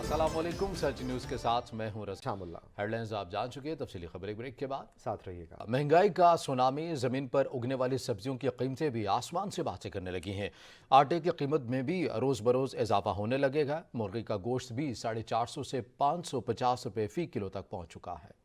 अस्सलाम वालेकुम। सच न्यूज़ के साथ मैं हूं शामुल्ला। हेडलाइंस आप जान चुके हैं, तफसीली खबर एक ब्रेक के बाद। साथ रहिएगा। महंगाई का सुनामी, ज़मीन पर उगने वाली सब्जियों की कीमतें भी आसमान से बातें करने लगी हैं। आटे की कीमत में भी रोज़ बरोज़ इजाफा होने लगेगा। मुर्गी का गोश्त भी 450 से 550 रुपये फ़ी किलो तक पहुँच चुका है।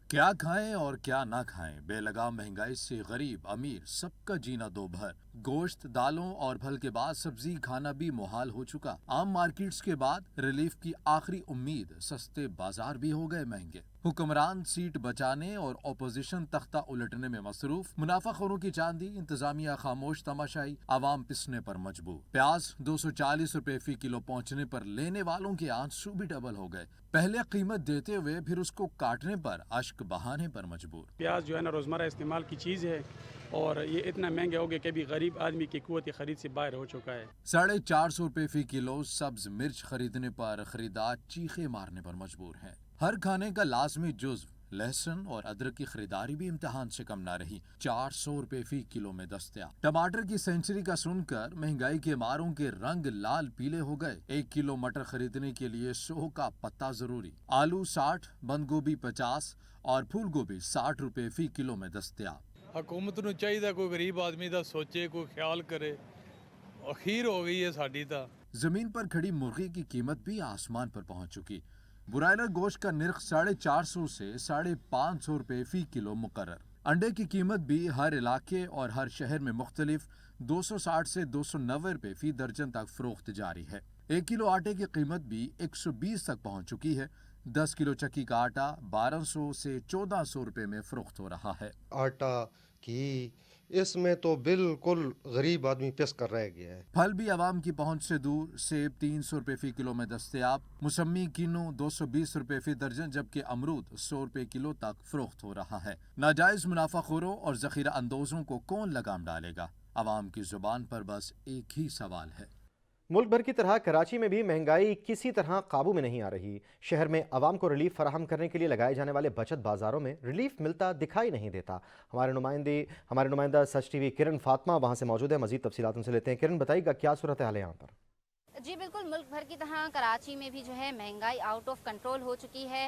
क्या खाएं और क्या ना खाएं, बेलगाम महंगाई से गरीब अमीर सबका जीना दो भर। गोश्त, दालों और फल के बाद सब्जी खाना भी मुहाल हो चुका। आम मार्केट्स के बाद रिलीफ की आखिरी उम्मीद, सस्ते बाजार भी हो गए महंगे। हुक्मरान सीट बचाने और अपोजिशन तख्ता उलटने में मसरूफ। मुनाफाखोरों की चांदी, इंतजामिया खामोश तमाशाई, आवाम पिसने पर मजबूर। प्याज 240 रुपए फी किलो पहुंचने पर लेने वालों के आंसू भी डबल हो गए। पहले कीमत देते हुए फिर उसको काटने पर अश्क बहाने पर मजबूर। प्याज जो है ना रोज़मर्रा इस्तेमाल की चीज़ है और ये इतना महंगा हो गया कि अभी गरीब आदमी की कुव्वत खरीद से बाहर हो चुका है। 450 रुपए फी किलो सब्ज मिर्च खरीदने पर खरीदार चीखे मारने पर मजबूर हैं। हर खाने का लाजमी जुज्व लहसुन और अदरक की खरीदारी भी इम्तिहान से कम ना रही। 400 रुपए फी किलो में दस्तयाब। टमाटर की सेंचुरी का सुनकर महंगाई के मारों के रंग लाल पीले हो गए। 1 किलो मटर खरीदने के लिए 100 का पत्ता जरूरी। आलू 60, बंद गोभी 50 और फूल गोभी 60 रुपए फी किलो में दस्तयाब। हुकूमत ਨੂੰ ਚਾਹੀਦਾ ਕੋਈ ਗਰੀਬ आदमी ਦਾ सोचे, कोई ख्याल करे। अखीर हो गई है साडी ता। जमीन पर खड़ी मुर्गी की कीमत भी आसमान पर पहुंच चुकी। ब्रायलर गोश्त का निर्ख 450 से 550 रुपए फी किलो मुकर्रर। अंडे की कीमत भी हर इलाके और हर शहर में मुख्तलिफ 260 से 290 रुपए फी दर्जन तक फरोख्त जारी है। 1 किलो आटे की कीमत भी 120 तक पहुंच चुकी है। 10 किलो चक्की का आटा 1200 से 1400 रुपए में फरोख्त हो रहा है। आटा घी इसमें तो बिल्कुल गरीब आदमी पिस कर रह गया है। फल भी आवाम की पहुंच से दूर। सेब 300 रुपए फी किलो में दस्तयाब। मौसमी किन्नू 220 रुपए फी दर्जन, जबकि अमरूद 100 रुपए किलो तक फरोख्त हो रहा है। नाजायज मुनाफाखोरों और जखीरा अंदोजों को कौन लगाम डालेगा? आवाम की जुबान पर बस एक ही सवाल है। मुल्क भर की तरह कराची में भी महंगाई किसी तरह काबू में नहीं आ रही। शहर में आवाम को रिलीफ फराहम करने के लिए लगाए जाने वाले बचत बाजारों में रिलीफ मिलता दिखाई नहीं देता। हमारे नुमाइंदा सच टीवी किरण फातिमा वहां से मौजूद है। मजीद तफसीलात उनसे लेते हैं। किरण, बताइएगा क्या सूरत हाल है यहाँ पर? जी बिल्कुल, मुल्क भर की तरह कराची में भी जो है महंगाई आउट ऑफ कंट्रोल हो चुकी है।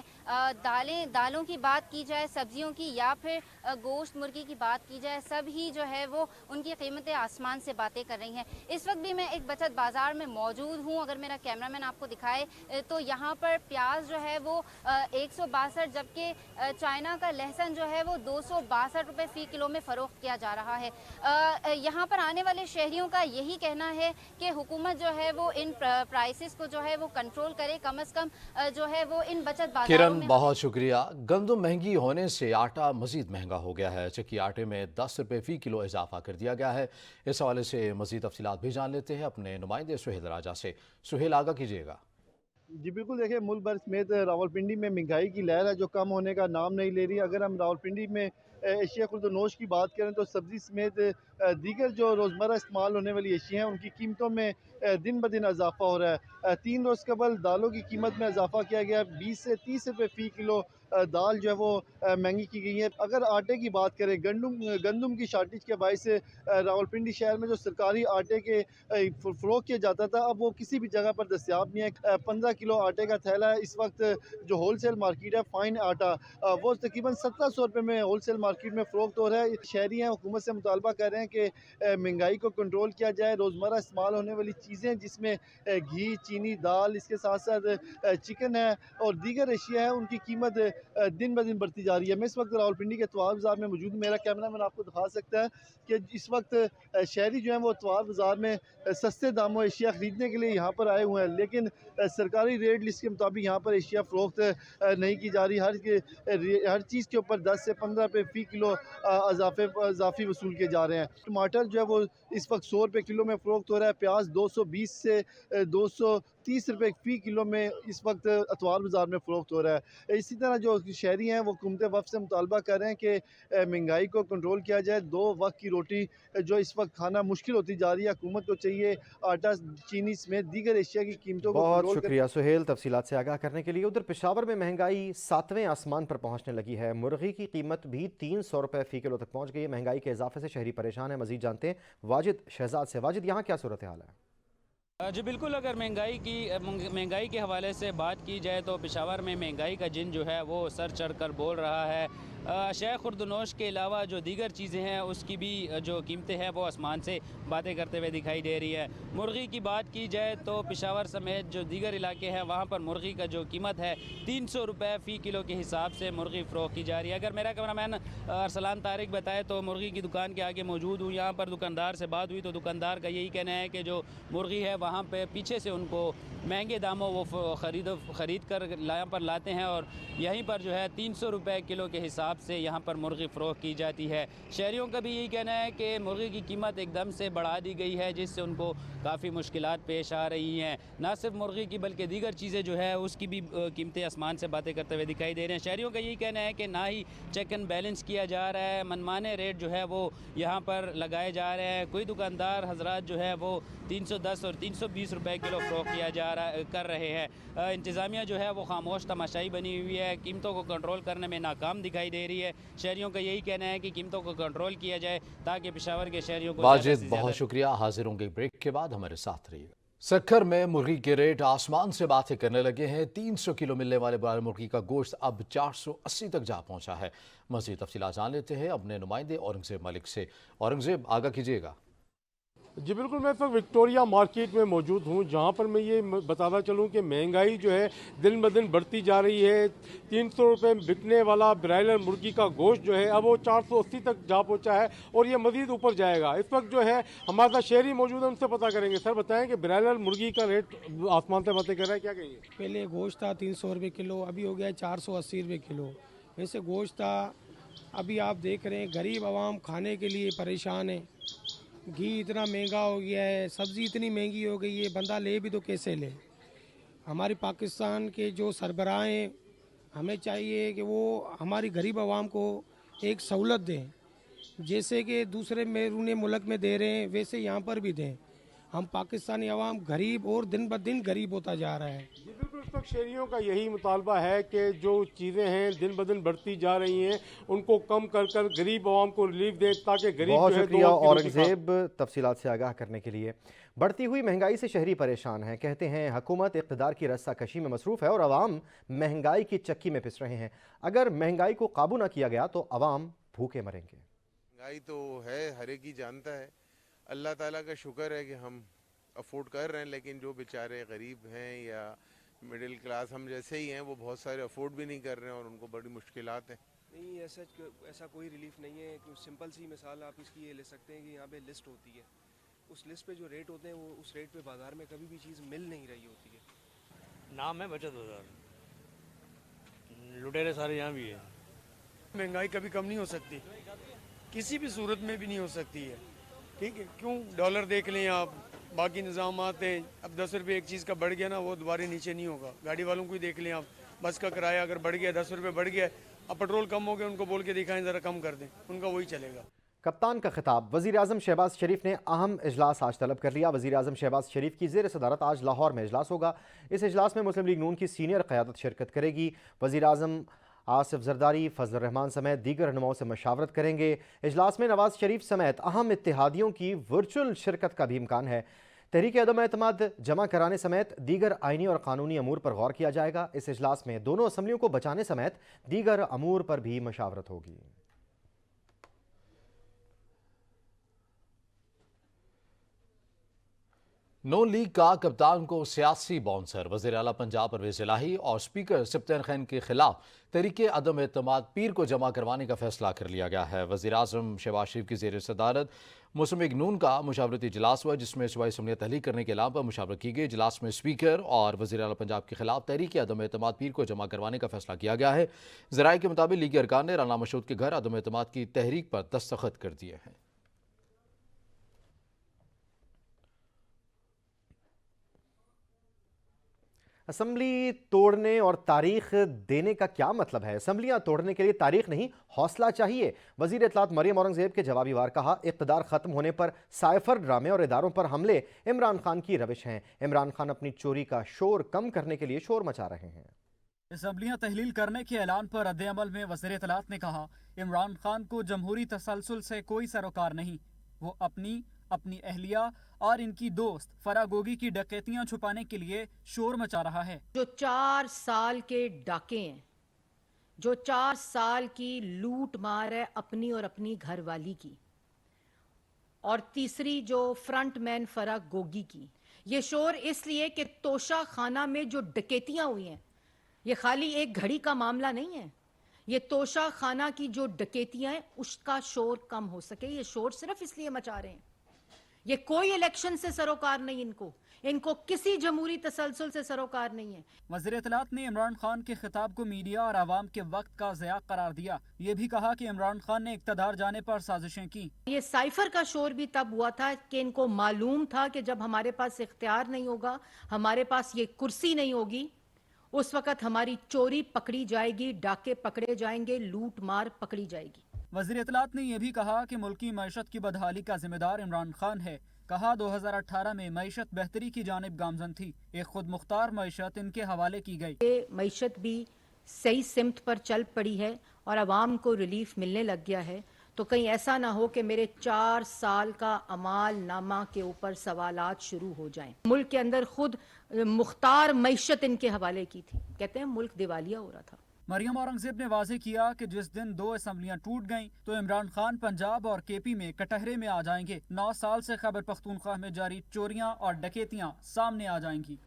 दालों की बात की जाए, सब्जियों की या फिर गोश्त मुर्गी की बात की जाए, सब ही जो है वो उनकी कीमतें आसमान से बातें कर रही हैं। इस वक्त भी मैं एक बचत बाज़ार में मौजूद हूँ। अगर मेरा कैमरामैन आपको दिखाए तो यहाँ पर प्याज जो है वो 162, जबकि चाइना का लहसुन जो है वो 262 रुपये फ़ी किलो में फ़रोख्त किया जा रहा है। यहाँ पर आने वाले शहरियों का यही कहना है कि हुकूमत जो है वो इन प्राइसेस को जो है वो कंट्रोल करे, कम से कम जो है वो इन बचत बाजारों किरण, में। बहुत शुक्रिया। गंदम महंगी होने से आटा मजीद महंगा हो गया है। चक्की आटे में 10 रुपए फी किलो इजाफा कर दिया गया है। इस हवाले से मजीद तफसीलात भी जान लेते हैं अपने नुमाइंदे सुहेल राजा से। सुहेल, आगा कीजिएगा। जी बिल्कुल, देखिए मुल्क भर समेत रावलपिंडी में महंगाई की लहर है जो कम होने का नाम नहीं ले रही। अगर हम रावलपिंडी में एशिया खुर्दनोश की बात करें तो सब्ज़ी समेत दीगर जो रोज़मर्रा इस्तेमाल होने वाली एशिया हैं उनकी कीमतों में दिन ब दिन इजाफा हो रहा है। 3 रोज़ कबल दालों की कीमत में इजाफा किया गया। 20 से 30 रुपये फ़ी किलो दाल जो है वो महंगी की गई है। अगर आटे की बात करें, गंदम की शार्टेज के बायस से रावलपिंडी शहर में जो सरकारी आटे के फ़रोग़ किया जाता था, अब वो किसी भी जगह पर दस्तयाब नहीं है। 15 किलो आटे का थैला है इस वक्त जो होल सेल मार्केट है फाइन आटा, वो तकरीबन 1700 रुपये में होल सेल मार्केट में फ़रोख्त हो रहा है। शहरी हैं, हुकूमत से मुतालबा कर रहे हैं कि महंगाई को कंट्रोल किया जाए। रोज़मर्रा इस्तेमाल होने वाली चीज़ें जिसमें घी, चीनी, दाल, इसके साथ साथ चिकन है और दीगर एशिया है, उनकी कीमत दिन ब दिन बढ़ती जा रही है। मैं इस वक्त रावलपिंडी के इतवार बाज़ार में मौजूद हूँ। मेरा कैमरामैन आपको दिखा सकता है कि इस वक्त शहरी जो हैं वो इतवार बाज़ार में सस्ते दामों एशिया ख़रीदने के लिए यहाँ पर आए हुए हैं, लेकिन सरकारी रेट लिस्ट के मुताबिक यहाँ पर एशिया फ़रोख्त नहीं की जा रही। हर चीज़ के ऊपर 10 से 15 रुपये फ़ी किलो इजाफी वसूल किए जा रहे हैं। टमाटर जो है वो इस वक्त 100 रुपये किलो में फ़रोख्त हो रहा है। प्याज 220 से 230 रुपये फ़ी किलो में इस वक्त इतवार बाज़ार में फ़रोख्त हो रहा है। इसी तरह जो शहरी हैं वो हुकूमत वफ़द से मुतालबा कर रहे हैं कि महंगाई को कंट्रोल किया जाए। 2 वक्त की रोटी जो इस वक्त खाना मुश्किल होती जा रही है, हुकूमत को चाहिए आटा, चीनी समेत दीगर एशिया की कीमतों को बहुत कंट्रोल शुक्रिया सुहेल तफसीलात से आगाह करने के लिए। उधर पेशावर में महंगाई 7वें आसमान पर पहुंचने लगी है। मुर्गी की कीमत भी 300 रुपये फ़ी किलो तक पहुंच गई है। महंगाई के इजाफे से शहरी परेशान है। मजीद जानते हैं वाजिद शहजाद से। वाजिद, यहाँ क्या सूरत हाल है? جی بالکل، اگر مہنگائی کے حوالے سے بات کی جائے تو پشاور میں مہنگائی کا جن جو ہے وہ سر چڑھ کر بول رہا ہے۔ اشیاء خوردنوش کے علاوہ جو دیگر چیزیں ہیں اس کی بھی جو قیمتیں ہیں وہ آسمان سے باتیں کرتے ہوئے دکھائی دے رہی ہے۔ مرغی کی بات کی جائے تو پشاور سمیت جو دیگر علاقے ہیں وہاں پر مرغی کا جو قیمت ہے 300 روپے فی کلو کے حساب سے مرغی فروخت کی جا رہی ہے۔ اگر میرا کیمرہ مین ارسلان طارق بتائے تو مرغی کی دکان کے آگے موجود ہوں، یہاں پر دکاندار سے بات ہوئی تو دکاندار کا یہی کہنا ہے کہ جو مرغی ہے وہاں پہ پیچھے سے ان کو مہنگے داموں وہ خرید کر یہاں پر لاتے ہیں اور یہیں پر جو ہے 300 روپے کلو کے حساب سے یہاں پر مرغی فروخت کی جاتی ہے۔ شہریوں کا بھی یہی کہنا ہے کہ مرغی کی قیمت ایک دم سے بڑھا دی گئی ہے جس سے ان کو کافی مشکلات پیش آ رہی ہیں۔ نہ صرف مرغی کی بلکہ دیگر چیزیں جو ہے اس کی بھی قیمتیں آسمان سے باتیں کرتے ہوئے دکھائی دے رہے ہیں۔ شہریوں کا یہی کہنا ہے کہ نہ ہی چیک اینڈ بیلنس کیا جا رہا ہے، منمانے ریٹ جو ہے وہ یہاں پر لگائے جا رہے ہیں۔ کوئی دکاندار حضرات جو ہے وہ 310 اور 320 روپے کلو فروخت کر رہے ہیں۔ انتظامیہ جو ہے وہ خاموش تماشائی بنی ہوئی ہے، قیمتوں کو کنٹرول کرنے میں ناکام دکھائی دے رہی ہے۔ شہریوں کا یہی کہنا ہے کہ قیمتوں کو کنٹرول کیا جائے تاکہ پشاور کے شہریوں کو واجد بہت شکریہ، حاضر ہوں گے بریک کے بعد ہمارے ساتھ رہیے گا۔ سکھر میں مرغی کے ریٹ آسمان سے باتیں کرنے لگے ہیں۔ 300 کلو ملنے والے برائے مرغی کا گوشت اب 480 تک جا پہنچا ہے۔ مزید تفصیلات جان لیتے ہیں اپنے نمائندے اورنگزیب ملک سے۔ اورنگزیب آگاہ کیجیے گا۔ جی بالکل، میں اس وقت وکٹوریا مارکیٹ میں موجود ہوں جہاں پر میں یہ بتانا چلوں کہ مہنگائی جو ہے دن بدن بڑھتی جا رہی ہے۔ 300 روپے بکنے والا برائلر مرغی کا گوشت جو ہے اب وہ 480 تک جا پہنچا ہے اور یہ مزید اوپر جائے گا۔ اس وقت جو ہے ہمارے ساتھ شہری موجود ہیں، ان سے پتہ کریں گے۔ سر بتائیں کہ برائلر مرغی کا ریٹ آسمان سے باتیں کر رہا ہے، کیا کہیں گے؟ پہلے گوشت تھا 300 روپے کلو، ابھی ہو گیا 480 روپے کلو۔ ویسے گوشت تھا، ابھی آپ دیکھ رہے ہیں غریب عوام کھانے کے لیے پریشان ہے۔ گھی اتنا مہنگا ہو گیا ہے، سبزی اتنی مہنگی ہو گئی ہے، بندہ لے بھی تو کیسے لے؟ ہماری پاکستان کے جو سربراہ ہیں ہمیں چاہیے کہ وہ ہماری غریب عوام کو ایک سہولت دیں، جیسے کہ دوسرے بیرون ملک میں دے رہے ہیں ویسے یہاں پر بھی دیں۔ ہم پاکستانی عوام غریب اور دن بدن غریب ہوتا جا رہا ہے۔ جی بالکل، اس وقت شہریوں کا یہی مطالبہ ہے کہ جو چیزیں ہیں دن بدن بڑھتی جا رہی ہیں ان کو کم کر کر غریب عوام کو ریلیف دیں تاکہ غریب بہت جو ہے شکریہ اورنگزیب تفصیلات سے آگاہ کرنے کے لیے۔ بڑھتی ہوئی مہنگائی سے شہری پریشان ہیں، کہتے ہیں حکومت اقتدار کی رسہ کشی میں مصروف ہے اور عوام مہنگائی کی چکی میں پس رہے ہیں۔ اگر مہنگائی کو قابو نہ کیا گیا تو عوام بھوکے مریں گے۔ مہنگائی تو ہے، ہر ایک ہی جانتا ہے۔ اللہ تعالیٰ کا شکر ہے کہ ہم افورڈ کر رہے ہیں، لیکن جو بیچارے غریب ہیں یا مڈل کلاس ہم جیسے ہی ہیں وہ بہت سارے افورڈ بھی نہیں کر رہے ہیں اور ان کو بڑی مشکلات ہیں۔ نہیں، ایسا کوئی ریلیف نہیں ہے۔ سمپل سی مثال آپ اس کی یہ لے سکتے ہیں کہ یہاں پہ لسٹ ہوتی ہے، اس لسٹ پہ جو ریٹ ہوتے ہیں وہ اس ریٹ پہ بازار میں کبھی بھی چیز مل نہیں رہی ہوتی ہے۔ نام ہے بچت بازار، لٹیرے سارے یہاں بھی ہیں۔ مہنگائی کبھی کم نہیں ہو سکتی، کسی بھی صورت میں بھی نہیں ہو سکتی ہے، ٹھیک ہے؟ کیوں ڈالر دیکھ لیں آپ، باقی نظامات ہیں، اب 10 روپے ایک چیز کا بڑھ گیا نا وہ دوبارہ نیچے نہیں ہوگا۔ گاڑی والوں کو ہی دیکھ لیں آپ، بس کا کرایہ اگر بڑھ گیا 10 روپے بڑھ گیا، اب پیٹرول کم ہو گیا، ان کو بول کے دکھائیں ذرا کم کر دیں، ان کا وہی چلے گا۔ کپتان کا خطاب۔ وزیر اعظم شہباز شریف نے اہم اجلاس آج طلب کر لیا۔ وزیر اعظم شہباز شریف کی زیر صدارت آج لاہور میں اجلاس ہوگا۔ اس اجلاس میں مسلم لیگ نون کی سینئر قیادت شرکت کرے گی۔ وزیر اعظم آصف زرداری، فضل الرحمان سمیت دیگر رہنماؤں سے مشاورت کریں گے۔ اجلاس میں نواز شریف سمیت اہم اتحادیوں کی ورچوئل شرکت کا بھی امکان ہے۔ تحریک عدم اعتماد جمع کرانے سمیت دیگر آئینی اور قانونی امور پر غور کیا جائے گا۔ اس اجلاس میں دونوں اسمبلیوں کو بچانے سمیت دیگر امور پر بھی مشاورت ہوگی۔ نون لیگ کا کپتان کو سیاسی باؤنسر۔ وزیر اعلیٰ پنجاب پرویز الہی اور اسپیکر سبطین خان کے خلاف تحریک عدم اعتماد پیر کو جمع کروانے کا فیصلہ کر لیا گیا ہے۔ وزیر اعظم شہباز شریف کی زیر صدارت مسلم لیگ نون کا مشاورتی اجلاس ہوا جس میں صوبائی اسمبلیاں تحلیل کرنے کے اعلان پر مشاورت کی گئی۔ اجلاس میں اسپیکر اور وزیر اعلیٰ پنجاب کے خلاف تحریک عدم اعتماد پیر کو جمع کروانے کا فیصلہ کیا گیا ہے۔ ذرائع کے مطابق لیگی ارکان نے رانا مشہود کے گھر عدم اعتماد کی تحریک پر دستخط کر دیے ہیں۔ اسمبلی توڑنے اور تاریخ دینے کا کیا مطلب ہے؟ اسمبلیاں توڑنے کے لیے تاریخ نہیں، حوصلہ چاہیے۔ وزیر اطلاعات مریم اورنگزیب کے جوابی وار کہا، اقتدار ختم ہونے پر سائفر ڈرامے اور اداروں پر حملے عمران خان کی روش ہیں۔ عمران خان اپنی چوری کا شور کم کرنے کے لیے شور مچا رہے ہیں۔ اسمبلیاں تحلیل کرنے کے اعلان پر رد عمل میں وزیر اطلاعات نے کہا، عمران خان کو جمہوری تسلسل سے کوئی سروکار نہیں، وہ اپنی अपनी अहलिया और इनकी दोस्त फरागोगी की डकैतियां छुपाने के लिए शोर मचा रहा है। जो 4 साल के डाके हैं, जो 4 साल की लूट मार है अपनी और अपनी घरवाली की, और तीसरी जो फ्रंटमैन फरागोगी की, ये शोर इसलिए कि तोशा खाना में जो डकैतियां हुई हैं, ये खाली एक घड़ी का मामला नहीं है। ये तोशा खाना की जो डकैतियां हैं उसका शोर कम हो सके, ये शोर सिर्फ इसलिए मचा रहे हैं। ये कोई इलेक्शन से सरोकार नहीं, इनको किसी जमहूरी तसलसल से सरोकार नहीं है। वज़ीर इत्तलात ने इमरान खान के खिताब को मीडिया और आवाम के वक्त का ज़िया करार दिया। ये भी कहा कि इमरान खान ने इक़्तिदार जाने पर साजिशें की। ये साइफर का शोर भी तब हुआ था कि इनको मालूम था कि जब हमारे पास इख्तियार नहीं होगा, हमारे पास ये कुर्सी नहीं होगी, उस वक्त हमारी चोरी पकड़ी जाएगी, डाके पकड़े जाएंगे, लूट मार पकड़ी जाएगी। वज़ीर इत्तलात ने यह भी कहा कि मुल्की मईशत की बदहाली का जिम्मेदार इमरान खान है। कहा 2018 में मईशत बेहतरी की जानिब गामजन थी, एक खुद मुख्तार मईशत इनके हवाले की गई। ये मईशत भी सही सिमत पर चल पड़ी है और आवाम को रिलीफ मिलने लग गया है, तो कहीं ऐसा ना हो कि मेरे 4 साल का अमाल नामा के ऊपर सवालात शुरू हो जाएं। मुल्क के अंदर खुद मुख्तार मईशत इनके हवाले की थी, कहते हैं मुल्क दिवालिया हो रहा था। मरियम औरंगजेब ने वाज़ेह किया कि जिस दिन 2 असम्बलियां टूट गईं तो इमरान खान पंजाब और केपी में कटहरे में आ जाएंगे। 9 साल से खैबर पख्तूनख्वा में जारी चोरियां और डकैतियां सामने आ जाएंगी।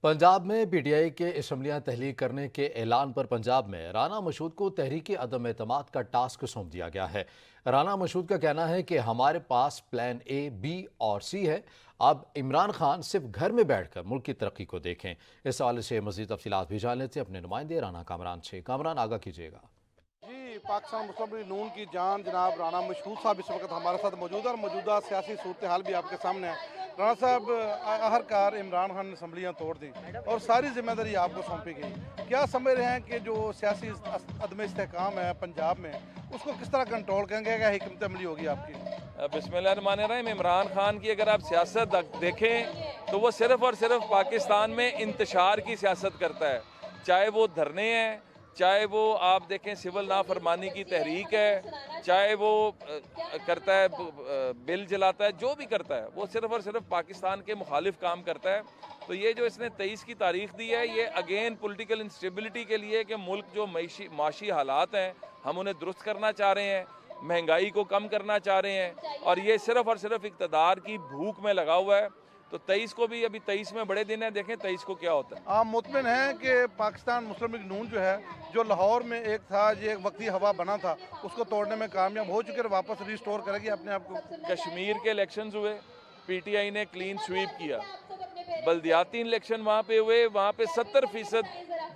पंजाब में पीटीआई के असम्बलियां तहलीक करने के ऐलान पर पंजाब में राना मशहूद को तहरीक अदम एतमाद का टास्क सौंप दिया गया है। राना मशहूद का कहना है कि हमारे पास प्लान ए, बी और सी है, अब इमरान खान सिर्फ घर में बैठकर मुल्क की तरक्की को देखें। इस हवाले से मज़ीद तफसीलात भी जान लेते अपने नुमाइंदे राना कामरान से। कामरान, आगाह कीजिएगा। जी, पाकिस्तान मुस्लिम लीग नून की जान जनाब राना मशहूद साहब इस वक्त हमारे साथ मौजूद है और मौजूदा सियासी सूरत हाल भी आपके सामने है। राना साहब, आखिरकार इमरान खान ने असम्बलियाँ तोड़ दी और सारी जिम्मेदारी आपको सौंपी गई, क्या समझ रहे हैं कि जो सियासी अदम इस्तेहकाम है पंजाब में, उसको किस तरह कंट्रोल करेंगे, क्या हिकमत अमली होगी आपकी? बिस्मिल्लाहिर्रहमानिर्रहीम। इमरान खान की अगर आप सियासत देखें तो वो सिर्फ़ और सिर्फ पाकिस्तान में इंतशार की सियासत करता है, चाहे वो धरने हैं, चाहे वो आप देखें सिविल नाफरमानी की तहरीक है, चाहे वो करता है बिल जलाता है, जो भी करता है वो सिर्फ और सिर्फ पाकिस्तान के मुखालिफ काम करता है। तो ये जो इसने 23 की तारीख दी है, ये अगेन पॉलिटिकल इंस्टेबिलिटी के लिए कि मुल्क जो माशी हालात हैं हम उन्हें दुरुस्त करना चाह रहे हैं, महंगाई को कम करना चाह रहे हैं, और ये सिर्फ और सिर्फ इक़्तिदार की भूख में लगा हुआ है। तो 23 को भी, अभी 23 में बड़े दिन है, देखें 23 को क्या होता है। आप मुतमिन हैं कि पाकिस्तान मुस्लिम लीग नून जो है, जो लाहौर में एक था, ये एक वक्ती हवा बना था, उसको तोड़ने में कामयाब हो चुके और वापस रिस्टोर करेगी अपने आप को? कश्मीर के इलेक्शंस हुए, पीटीआई ने क्लीन स्वीप किया। बल्दियाती इलेक्शन वहाँ पे हुए, वहाँ पे 70%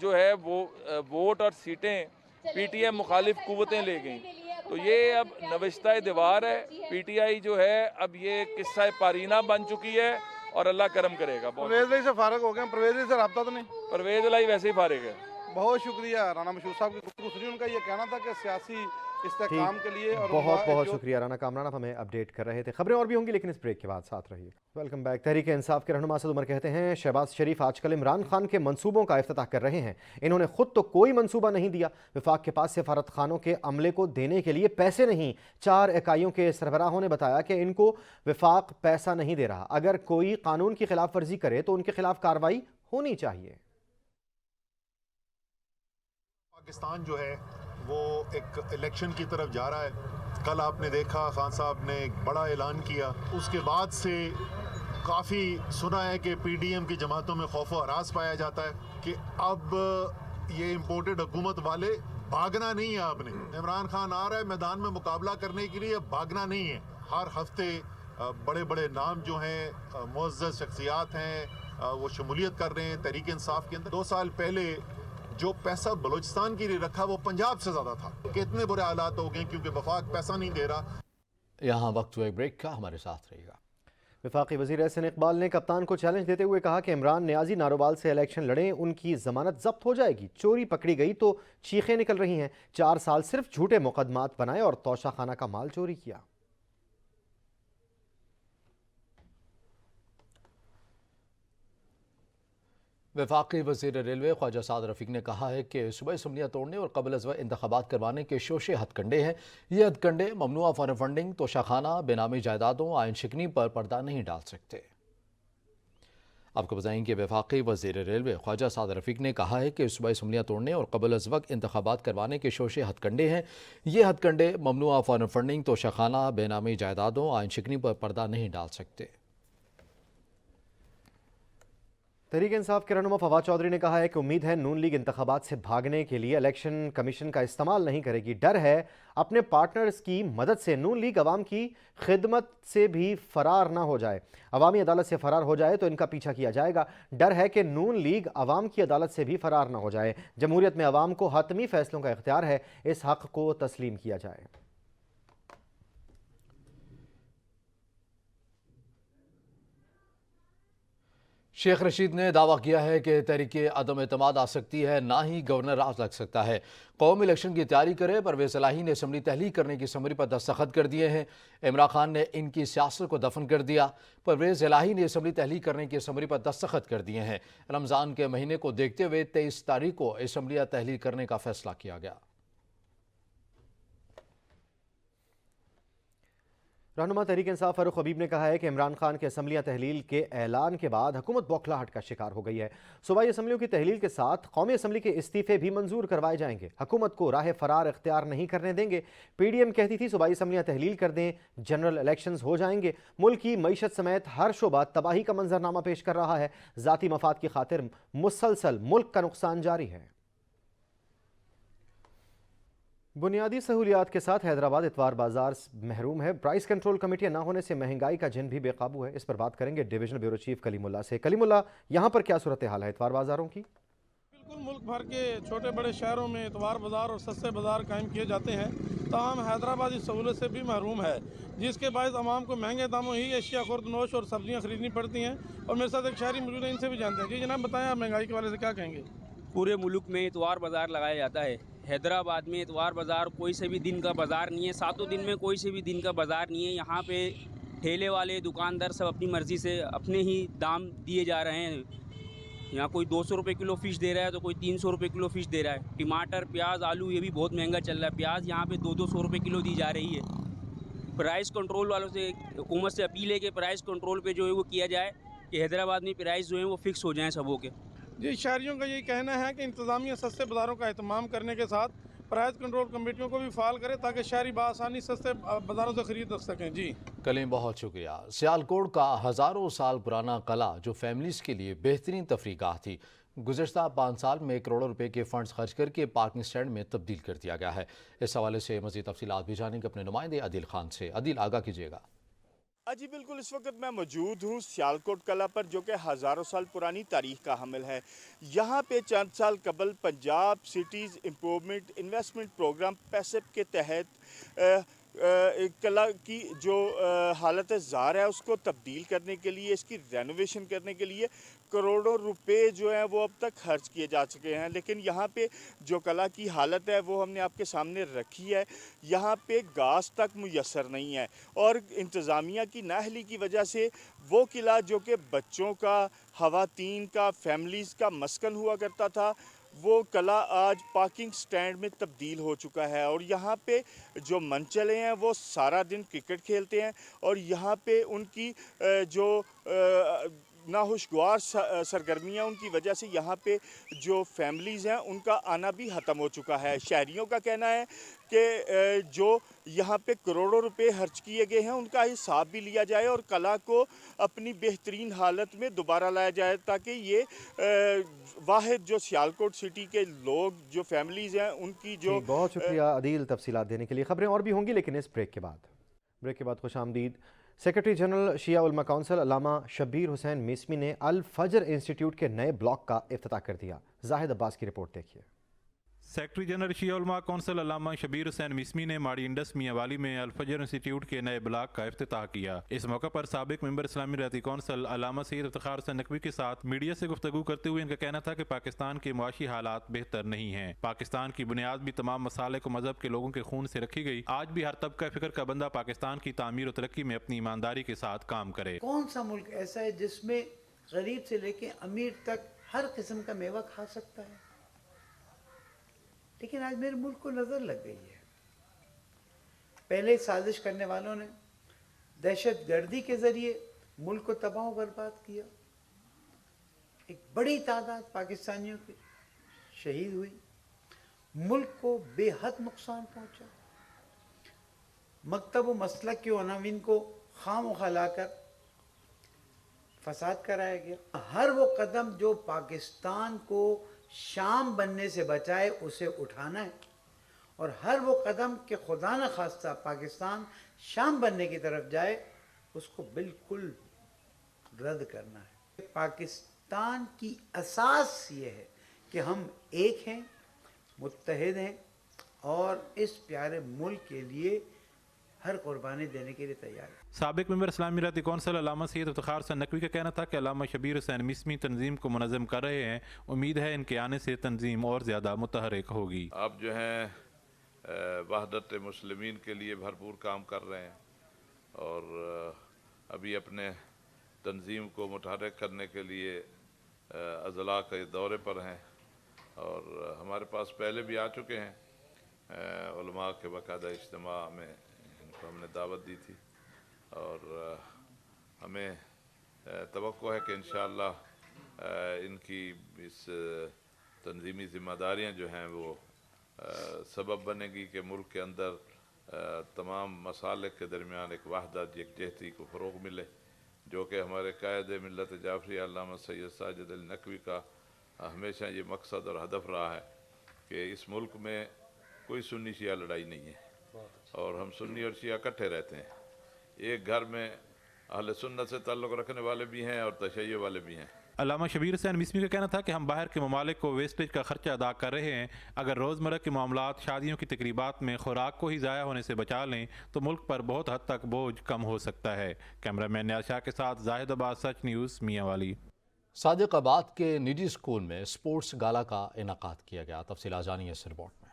जो है वो वोट और सीटें पीटीआई मुखालिफ कुव्वतें ले गई। तो ये अब नविश्ता दीवार है, पीटीआई जो है अब ये किस्सा पारीना बन चुकी है और अल्लाह करम करेगा। परवेज लाई से फारग हो गए, परवेज लाई से रब्ता तो नहीं? परवेज लाई वैसे ही फारिग है। बहुत शुक्रिया राना मशहूद साहब की गुफ्तगू सुनी। उनका ये कहना था कि सियासी इस्तेहकाम के लिए और बहुत बहुत शुक्रिया राना कामरान, आप हमें अपडेट कर रहे थे। खबरें और भी होंगी लेकिन इस ब्रेक के बाद साथ रहिए। Welcome back. तहरीक इंसाफ के रहनुमा असद उमर कहते हैं शहबाज शरीफ आजकल इमरान खान के मंसूबों का इफ्तिताह कर रहे हैं। इन्होंने खुद तो कोई मंसूबा नहीं दिया, विफाक के पास सफारत खानों के अमले को देने के लिए पैसे नहीं। 4 इकाइयों के सरबराहों ने बताया कि इनको विफाक पैसा नहीं दे रहा। अगर कोई कानून की खिलाफ वर्जी करे तो उनके खिलाफ कार्रवाई होनी चाहिए। पाकिस्तान जो है वो एक इलेक्शन की तरफ जा रहा है। कल आपने देखा खान साहब ने एक बड़ा ऐलान किया, उसके बाद से काफ़ी सुना है कि पीडीएम की जमातों में खौफ व हरास पाया जाता है कि अब ये इम्पोर्टेड हुकूमत वाले भागना नहीं है। आपने इमरान खान आ रहा है मैदान में मुकाबला करने के लिए, भागना नहीं है। हर हफ्ते बड़े बड़े नाम जो हैं मुअज़्ज़ज़ शख्सियात हैं वो शमूलियत कर रहे हैं तहरीक इंसाफ के अंदर। 2 साल पहले जो पैसा बलूचिस्तान के लिए रखा वो पंजाब से ज़्यादा था। कितने बुरे हालात हो गए क्योंकि वफाक पैसा नहीं दे रहा। यहाँ वक्त हुआ ब्रेक का, हमारे साथ रहेगा। वफाकी वज़ीर एहसन इकबाल ने कप्तान को चैलेंज देते हुए कहा कि इमरान न्याजी नारोबाल से इलेक्शन लड़ें, उनकी ज़मानत जब्त हो जाएगी। चोरी पकड़ी गई तो चीखें निकल रही हैं। 4 साल सिर्फ झूठे मुकदमात बनाए और तोशा खाना का माल चोरी किया। वफाकी वज़ीर रेलवे ख्वाजा साद रफ़ीक ने कहा है कि सूबाई असम्बलियाँ तोड़ने और कबल अज़ वक्त इंतख़ाबात करवाने के शोशे हथकंडे हैं। ये हथकंडे ममनुआ फॉरेन फंडिंग, तोशाखाना, बेनामी जायदादों, आइन शिकनी पर पर्दा नहीं डाल सकते। आपको बताएं कि वफाकी वज़ीर रेलवे ख्वाजा साद रफ़ीक ने कहा है कि सूबाई असम्बलियाँ तोड़ने और कबल अज़ वक्त इंतख़ाबात करवाने के शोशे हथकंडे हैं। ये हथकंडे ममनुआ फॉरेन फंडिंग, तोशाखाना, बेनामी जायदादों, आइन शिकनी पर पर्दा नहीं डाल सकते। तहरीक इंसाफ के रहनुमा फवाद चौधरी ने कहा है कि उम्मीद है नून लीग इंतखाबात से भागने के लिए इलेक्शन कमीशन का इस्तेमाल नहीं करेगी। डर है अपने पार्टनर्स की मदद से नून लीग अवाम की खिदमत से भी फरार ना हो जाए। अवामी अदालत से फरार हो जाए तो इनका पीछा किया जाएगा। डर है कि नून लीग अवाम की अदालत से भी फरार ना हो जाए। जमहूरियत में अवाम को हतमी फैसलों का इख्तियार है, इस हक़ को तस्लीम किया जाए। शेख रशीद ने दावा किया है कि तहरीक अदम एतमाद आ सकती है, ना ही गवर्नर राज लग सकता है। कौम इलेक्शन की तैयारी करे। परवेज़ इलाही ने असम्बली तहलील करने की समरी पर दस्तखत कर दिए हैं। इमरान खान ने इनकी सियासत को दफन कर दिया। परवेज़ इलाही ने असम्बली तहलील करने की समरी पर दस्तखत कर दिए हैं। रमज़ान के महीने को देखते हुए 23 तारीख को असम्बलियाँ तहलील करने का फैसला किया गया। रहनुमा तहरीक इंसाफ फारूक हबीब ने कहा है कि इमरान खान के असम्बलियाँ तहलील के ऐलान के बाद हुकूमत बौखलाहट का शिकार हो गई है। सूबाई असम्बलियों की तहलील के साथ कौमी असम्बली के इस्तीफे भी मंजूर करवाए जाएंगे। हुकूमत को राह फरार इख्तियार नहीं करने देंगे। PDM कहती थी सूबाई असम्बलियाँ तहलील कर दें, जनरल इलेक्शंस हो जाएंगे। मुल्क की मईशत समेत हर शोबा तबाही का मंजरनामा पेश कर रहा है। ज़ाती मफाद की खातिर मुसलसल मुल्क का नुकसान जारी है। बुनियादी सहूलियात के साथ हैदराबाद इतवार बाजार महरूम है। प्राइस कंट्रोल कमेटियां ना होने से महंगाई का जिन भी बेकाबू है। इस पर बात करेंगे डिवीजनल ब्यूरो चीफ कलीमुल्ला से। कलीमुल्ला, यहाँ पर क्या सूरत हाल है इतवार बाजारों की? बिल्कुल मुल्क भर के छोटे बड़े शहरों में इतवार बाजार और सस्ते बाजार कायम किए जाते हैं, ताहम हैदराबाद इस सहूलत से भी महरूम है, जिसके बायस आवाम को महंगे दामों ही अशिया खुर्दनोश और सब्जियाँ खरीदनी पड़ती हैं। और मेरे साथ एक शहरी मौजूद है, इनसे भी जानते हैं। जी जनाब, बताएं आप महंगाई के वाले से क्या कहेंगे? पूरे मुल्क में इतवार बाज़ार लगाया जाता है। हैदराबाद में इतवार बाज़ार कोई से भी दिन का बाज़ार नहीं है। 7 दिन में कोई से भी दिन का बाज़ार नहीं है। यहाँ पे ठेले वाले दुकानदार सब अपनी मर्ज़ी से अपने ही दाम दिए जा रहे हैं। यहाँ कोई 200 रुपये किलो फ़िश दे रहा है तो कोई 300 रुपये किलो फ़िश दे रहा है। टमाटर, प्याज, आलू ये भी बहुत महंगा चल रहा है। प्याज यहाँ पे 200 रुपये किलो दी जा रही है। प्राइस कंट्रोल वालों से हुकूमत से अपील है कि प्राइस कंट्रोल पे जो है वो किया जाए कि हैदराबाद में प्राइस जो है वो फ़िक्स हो जाएँ सबों के। जी, शहरियों का यही कहना है कि इंतज़ामिया सस्ते बाज़ारों का एहतमाम करने के साथ प्राइस कंट्रोल कमेटियों को भी फ़ाल करे ताकि शहरी बआसानी सस्ते बाज़ारों से ख़रीद सकें। जी कलीम, बहुत शुक्रिया। सियालकोट का हज़ारों साल पुराना कला जो फैमिलीज़ के लिए बेहतरीन तफरीगाह थी, गुज़श्ता 5 साल में करोड़ों रुपए के फंड्स खर्च करके पार्किंग स्टैंड में तब्दील कर दिया गया है। इस हवाले से मज़ीद तफसीलात भी जानेंगे अपने नुमाइंदे अदिल खान से। अदिल, आगाह कीजिएगा। जी बिल्कुल, इस वक्त मैं मौजूद हूँ सियालकोट कला पर, जो कि हज़ारों साल पुरानी तारीख का हामिल है। यहाँ पे चंद साल कबल Punjab cities improvement investment programme पैसेप के तहत कला की जो हालत ज़ार है उसको तब्दील करने के लिए, इसकी रेनोवेशन करने के लिए करोड़ों रुपए जो हैं वो अब तक खर्च किए जा चुके हैं। लेकिन यहाँ पे जो कला की हालत है वो हमने आपके सामने रखी है। यहाँ पे घास तक मुयस्सर नहीं है और इंतज़ामिया की नाअहली की वजह से वो किला जो कि बच्चों का, ख़वातीन का, फैमिलीज़ का मस्कन हुआ करता था, वो कला आज पार्किंग स्टैंड में तब्दील हो चुका है। और यहाँ पे जो मनचले हैं वो सारा दिन क्रिकेट खेलते हैं और यहाँ पे उनकी जो नाखुशगवार सरगर्मियाँ उनकी वजह से यहाँ पे जो फैमिलीज़ हैं उनका आना भी ख़त्म हो चुका है। शहरियों का कहना है कि जो यहाँ पे करोड़ों रुपए खर्च किए गए हैं उनका हिसाब भी लिया जाए और कला को अपनी बेहतरीन हालत में दोबारा लाया जाए, ताकि ये वाहिद जो सियालकोट सिटी के लोग, जो फैमिलीज़ हैं, उनकी जो बहुत शुक्रिया अदील तफसीलात देने के लिए। खबरें और भी होंगी लेकिन इस ब्रेक के बाद खुश आमदीद। सेक्रेटरी जनरल शिया उलमा काउंसिल अल्लामा शब्बीर हुसैन मिस्मी ने अल फजर इंस्टीट्यूट के नए ब्लॉक का इफ्तिताह कर दिया। जाहिद अब्बास की रिपोर्ट देखिए। सेक्रेटरी जनरल शिया उलमा काउंसिल अल्लामा शब्बीर हुसैन मिस्मी ने माड़ी इंडस मियांवाली में अल फजर इंस्टीट्यूट के नए ब्लॉक का इफ्तिताह किया। इस मौके पर साबिक मेंबर इस्लामी रहती काउंसिल अल्लामा सैयद इफ्तिखार हुसैन नकवी के साथ मीडिया से गुफ्तगू करते हुए इनका कहना था कि पाकिस्तान के मुआशी हालात बेहतर नहीं है। पाकिस्तान की बुनियाद भी तमाम मसाले को मजहब के लोगों के खून से रखी गई। आज भी हर तबका फिक्र का बंदा पाकिस्तान की तामीर और तरक्की में अपनी ईमानदारी के साथ काम करे। कौन सा मुल्क ऐसा है जिसमें गरीब से लेके अमीर तक ہر قسم کا میوہ کھا سکتا ہے. لیکن آج میرے ملک کو نظر لگ گئی ہے. پہلے سازش کرنے والوں نے دہشت گردی کے ذریعے ملک کو تباہ و برباد کیا. ایک بڑی تعداد پاکستانیوں کی شہید ہوئی. ملک کو بے حد نقصان پہنچا. مکتب و مسلک کے عناوین کو خام و خلا کر فساد کرایا گیا. ہر وہ قدم جو پاکستان کو شام بننے سے بچائے اسے اٹھانا ہے، اور ہر وہ قدم کہ خدا نہ خواستہ پاکستان شام بننے کی طرف جائے اس کو بالکل رد کرنا ہے. پاکستان کی اساس یہ ہے کہ ہم ایک ہیں، متحد ہیں، اور اس پیارے ملک کے لیے ہر قربانی دینے کے لیے تیار ہے. سابق ممبر اسلامی راتی کونسل علامہ سید افتخار حسین نقوی کا کہنا تھا کہ علامہ شبیر حسین مسمی تنظیم کو منظم کر رہے ہیں. امید ہے ان کے آنے سے تنظیم اور زیادہ متحرک ہوگی. آپ جو ہیں وحدت مسلمین کے لیے بھرپور کام کر رہے ہیں، اور ابھی اپنے تنظیم کو متحرک کرنے کے لیے اضلاع کے دورے پر ہیں، اور ہمارے پاس پہلے بھی آ چکے ہیں. علماء کے باقاعدہ اجتماع میں ان کو ہم نے دعوت دی تھی، اور ہمیں توقع ہے کہ انشاءاللہ ان کی اس تنظیمی ذمہ داریاں جو ہیں وہ سبب بنے گی کہ ملک کے اندر تمام مسالک کے درمیان ایک وحدت یکجہتی کو فروغ ملے، جو کہ ہمارے قائد ملت جعفری علامہ سید ساجد علی نقوی کا ہمیشہ یہ مقصد اور ہدف رہا ہے کہ اس ملک میں کوئی سنی شیعہ لڑائی نہیں ہے، اور ہم سنی اور شیعہ اکٹھے رہتے ہیں. ایک گھر میں اہل سنت سے تعلق رکھنے والے بھی ہیں اور تشیع والے بھی ہیں. علامہ شبیر حسین مسمی کا کہنا تھا کہ ہم باہر کے ممالک کو ویسٹیج کا خرچہ ادا کر رہے ہیں. اگر روزمرہ کے معاملات، شادیوں کی تقریبات میں خوراک کو ہی ضائع ہونے سے بچا لیں تو ملک پر بہت حد تک بوجھ کم ہو سکتا ہے. کیمرہ مین نیاز شاہ کے ساتھ زاہد عباس، سچ نیوز، میاں والی. صادق آباد کے نجی اسکول میں اسپورٹس گالا کا انعقاد کیا گیا. تفصیلات جانیے اس رپورٹ میں.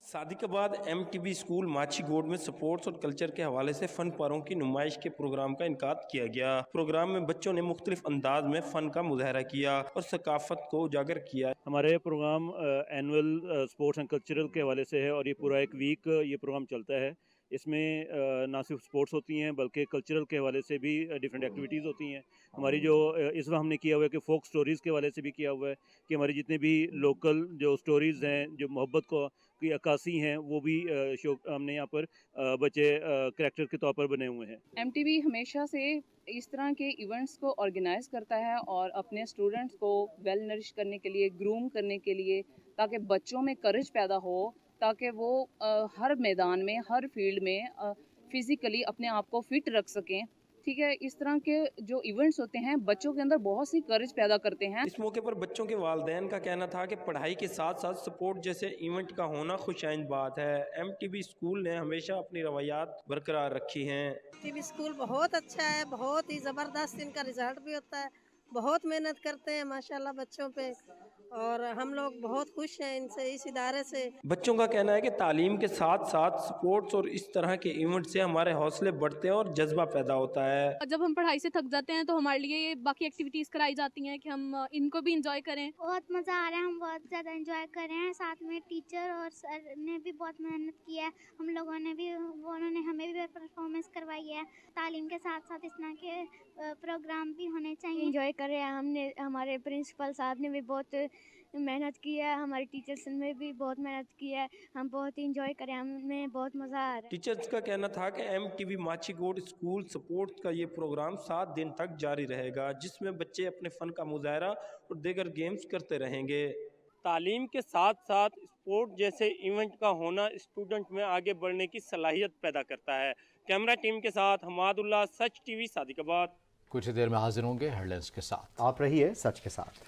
Sadiqabad M T B school Machhi Goth میں سپورٹس اور کلچر کے حوالے سے فن پاروں کی نمائش کے پروگرام کا انعقاد کیا گیا. پروگرام میں بچوں نے مختلف انداز میں فن کا مظاہرہ کیا اور ثقافت کو اجاگر کیا. ہمارے program annual sports and cultural کے حوالے سے ہے، اور یہ پورا ایک ویک یہ پروگرام چلتا ہے. اس میں نہ صرف سپورٹس ہوتی ہیں بلکہ کلچرل کے حوالے سے بھی ڈیفرنٹ ایکٹیویٹیز ہوتی ہیں. ہماری جو اس وقت ہم نے کیا ہوا ہے کہ فوک سٹوریز کے حوالے سے بھی کیا ہوا ہے کہ ہماری جتنے بھی لوکل جو سٹوریز ہیں، جو محبت کو کی عکاسی ہیں، وہ بھی ہم نے یہاں پر بچے کریکٹر کے طور پر بنے ہوئے ہیں. ایم ٹی بی ہمیشہ سے اس طرح کے ایونٹس کو آرگنائز کرتا ہے اور اپنے اسٹوڈنٹس کو ویل نرش کرنے کے لیے، گروم کرنے کے لیے، تاکہ بچوں میں کریج پیدا ہو، تاکہ وہ ہر میدان میں، ہر فیلڈ میں فزیکلی اپنے آپ کو فٹ رکھ سکیں. ٹھیک ہے، اس طرح کے جو ایونٹس ہوتے ہیں بچوں کے اندر بہت سی کریج پیدا کرتے ہیں. اس موقع پر بچوں کے والدین کا کہنا تھا کہ پڑھائی کے ساتھ ساتھ سپورٹ جیسے ایونٹ کا ہونا خوش آئند بات ہے. ایم ٹی بی اسکول نے ہمیشہ اپنی روایات برقرار رکھی ہیں. ایم ٹی بی اسکول بہت اچھا ہے، بہت ہی زبردست ان کا رزلٹ بھی ہوتا ہے. بہت محنت کرتے ہیں ماشاءاللہ بچوں پہ، اور ہم لوگ بہت خوش ہیں ان سے، اس ادارے سے. بچوں کا کہنا ہے کہ تعلیم کے ساتھ ساتھ سپورٹس اور اس طرح کے ایونٹ سے ہمارے حوصلے بڑھتے ہیں اور جذبہ پیدا ہوتا ہے. جب ہم پڑھائی سے تھک جاتے ہیں تو ہمارے لیے باقی ایکٹیویٹیز کرائی جاتی ہیں کہ ہم ان کو بھی انجوائے کریں. بہت مزہ آ رہا ہے، ہم بہت زیادہ انجوائے کر رہے ہیں. ساتھ میں ٹیچر اور سر نے بھی بہت محنت کی ہے، ہم لوگوں نے بھی، انہوں نے ہمیں بھی پرفارمنس کروائی ہے. تعلیم کے ساتھ ساتھ اس طرح کے پروگرام بھی ہونے چاہیے. انجوائے کر رہے ہیں ہم نے، ہمارے پرنسپل صاحب نے بھی بہت محنت کی ہے، ہمارے ٹیچرس نے بھی بہت محنت کی ہے. ہم بہت انجوائے کریں، ہمیں بہت مزہ آ رہا ہے. ٹیچرز کا کہنا تھا کہ M T V Machhi Goth school sport کا یہ پروگرام 7 دن تک جاری رہے گا، جس میں بچے اپنے فن کا مظاہرہ اور دیگر گیمز کرتے رہیں گے. تعلیم کے ساتھ ساتھ اسپورٹ جیسے ایونٹ کا ہونا اسٹوڈنٹ میں آگے بڑھنے کی صلاحیت پیدا کرتا ہے. کیمرہ ٹیم کے ساتھ حماد اللہ، سچ ٹی وی، صادق آباد. کچھ دیر میں حاضر ہوں گے ہیڈلائنز کے ساتھ. آپ رہیے سچ کے ساتھ.